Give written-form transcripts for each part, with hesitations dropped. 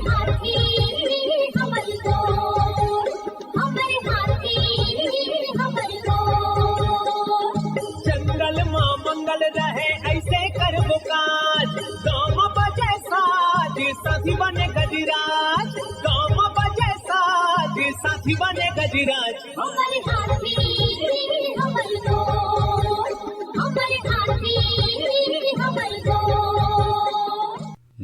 हाथी हमर गोर, हमर हाथी हमर गोर। जंगल मां मंगल रहे ऐसे करबो काज, गाँव बजे साज साथी बने गजराज, गाँव बजे साज साथी बने गजराज। हमर हाथी हमर गोर, हमर हाथी हमर गोर।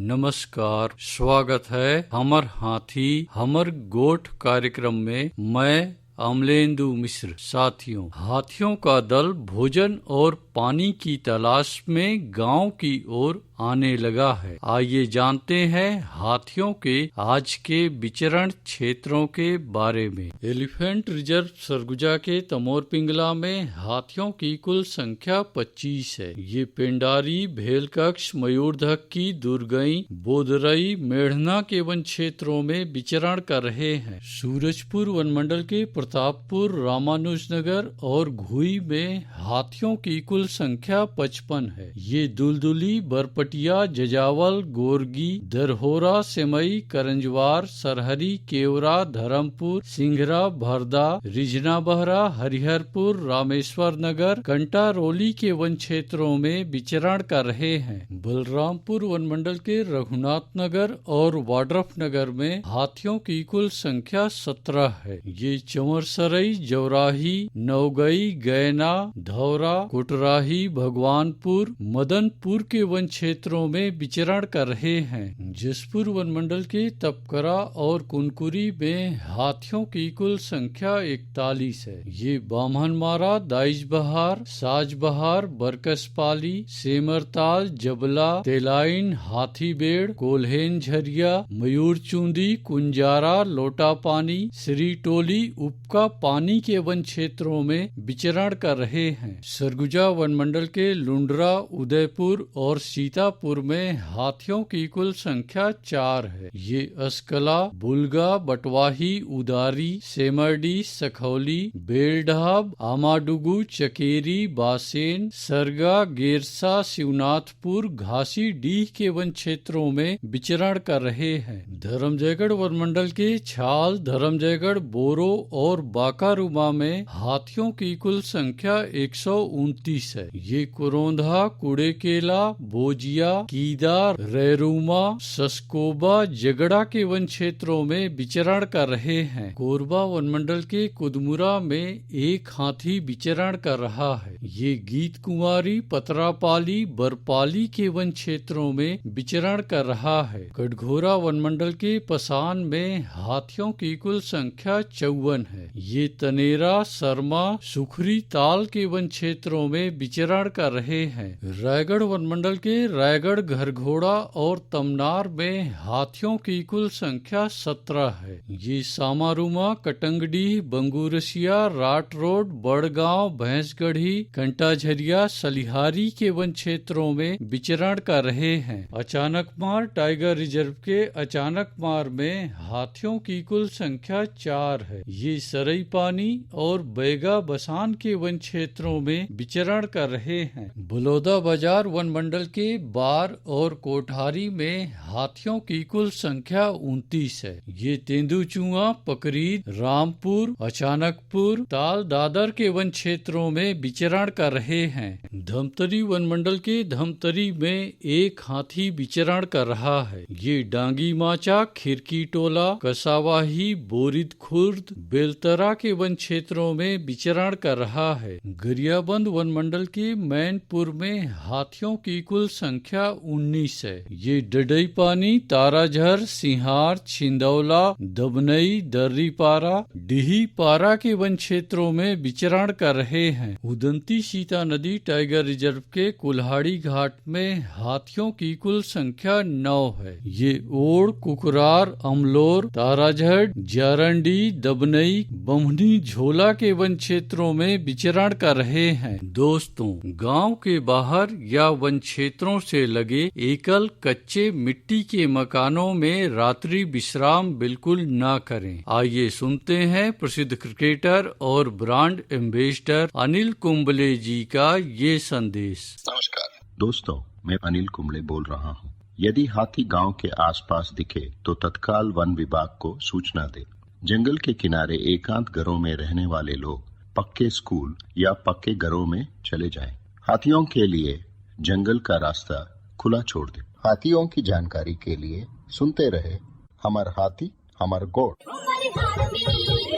नमस्कार, स्वागत है हमर हाथी हमर गोठ कार्यक्रम में। मैं अमलेंदु मिश्र। साथियों, हाथियों का दल भोजन और पानी की तलाश में गांव की ओर आने लगा है। आइए जानते हैं हाथियों के आज के विचरण क्षेत्रों के बारे में। एलिफेंट रिजर्व सरगुजा के तमोर पिंगला में हाथियों की कुल संख्या 25 है। ये पेंडारी, भेलकक्ष, मयूरधक्की, दुर्गई, बोदरई, मेढ़ना के वन क्षेत्रों में विचरण कर रहे हैं। सूरजपुर वनमंडल के प्रतापपुर, रामानुजनगर और घुई में हाथियों की कुल संख्या 55 है। ये दुलदुली, बरपटिया, जजावल, गोरगी, दरहोरा, सेमई, करंजवार, सरहरी, केवरा, धर्मपुर, सिंघरा, भरदा, रिजना बहरा, हरिहरपुर, रामेश्वर नगर, कंटारोली के वन क्षेत्रों में विचरण कर रहे हैं। बलरामपुर वनमंडल के रघुनाथ नगर और वाड्रफ नगर में हाथियों की कुल संख्या 17 है। ये चंवरसरई, जौराही, नवगई, गैना, धौरा, कुटराही, भगवानपुर, मदनपुर के वन क्षेत्रों में विचरण कर रहे हैं। जसपुर वनमंडल के तपकरा और कुनकुरी में हाथियों की कुल संख्या 41 है। ये बामहनमारा, दाइजबहार, साजबहार, बरकसपाली, सेमरताल, जबला, तेलाइन, हाथीबेड़, कोल्हेन झरिया, मयूरचूंदी, कुंजारा, लोटापानी, श्रीटोली, उपका पानी के वन क्षेत्रों में विचरण कर रहे हैं। सरगुजा वनमंडल के लुंडरा, उदयपुर और सीतापुर में हाथियों की कुल संख्या 4 है। ये अस्कला, बुलगा, बटवाही, उदारी, सेमरडी, सखौली, बेलढाब, आमाडुगु, चकेरी, बासेन, सरगा, गेरसा, शिवनाथपुर, घासी डीह के वन क्षेत्रों में विचरण कर रहे हैं। धर्मजयगढ़ वनमंडल के छाल, धर्मजयगढ़, बोरो और बाकारुमा में हाथियों की कुल संख्या 129 है। ये कुरोंधा, कुड़ेकेला, बोजिया, कीदा, रेरूमा, सस्कोबा, जगड़ा के वन क्षेत्रों में विचरण कर रहे हैं। कोरबा वनमंडल के कुदमुरा में एक हाथी विचरण कर रहा है। ये गीत कुंवारी, पतरापाली, बरपाली के वन क्षेत्रों में विचरण कर रहा है। कटघोरा वनमंडल के पसान में हाथियों की कुल संख्या 54 है। ये तनेरा, सरमा, सुखरी ताल के वन क्षेत्रों में विचरण कर रहे हैं। रायगढ़ वनमंडल के रायगढ़, घरघोड़ा और तमनार में हाथियों की कुल संख्या 17 है। ये सामारुमा, कटंगडीह, बंगूरसिया, राट रोड, बड़गांव, भैंसगढ़ी, कंटाझरिया, सलिहारी के वन क्षेत्रों में विचरण कर रहे हैं। अचानकमार टाइगर रिजर्व के अचानकमार में हाथियों की कुल संख्या 4 है। ये सरई पानी और बैगा बसान के वन क्षेत्रों में विचरण कर रहे हैं। बलौदा बाजार वन मंडल के बार और कोठारी में हाथियों की कुल संख्या 29 है। ये तेंदुचुआ, पकरीद, रामपुर, अचानकपुर, ताल दादर के वन क्षेत्रों में विचरण कर रहे हैं। धमतरी वन मंडल के धमतरी में एक हाथी विचरण कर रहा है। ये डांगी माचा, खिरकी टोला, कसावाही, बोरिद खुर्द, बेलतरा के वन क्षेत्रों में विचरण कर रहा है। गरियाबंद वन मंडल के मैनपुर में हाथियों की कुल संख्या 19 है। ये डडई पानी, ताराझर, सिंहार, छिंदौला, दबनई, दर्रीपारा, डिही पारा के वन क्षेत्रों में विचरण कर रहे हैं। उदंती सीता नदी टाइगर रिजर्व के कुल्हाड़ी घाट में हाथियों की कुल संख्या 9 है। ये ओड़, कुकरार, अमलोर, ताराझर, जारंडी, दबनई, बमनी, झोला के वन क्षेत्रों में विचरण कर रहे हैं। दोस्तों, गांव के बाहर या वन क्षेत्रों से लगे एकल कच्चे मिट्टी के मकानों में रात्रि विश्राम बिल्कुल ना करें। आइए सुनते हैं प्रसिद्ध क्रिकेटर और ब्रांड एम्बेसडर अनिल कुंबले जी का ये संदेश। नमस्कार दोस्तों, मैं अनिल कुंबले बोल रहा हूँ। यदि हाथी गांव के आसपास दिखे तो तत्काल वन विभाग को सूचना दे। जंगल के किनारे एकांत घरों में रहने वाले लोग पक्के स्कूल या पक्के घरों में चले जाएं। हाथियों के लिए जंगल का रास्ता खुला छोड़ दे। हाथियों की जानकारी के लिए सुनते रहे हमर हाथी हमर गोठ। हमर हाथी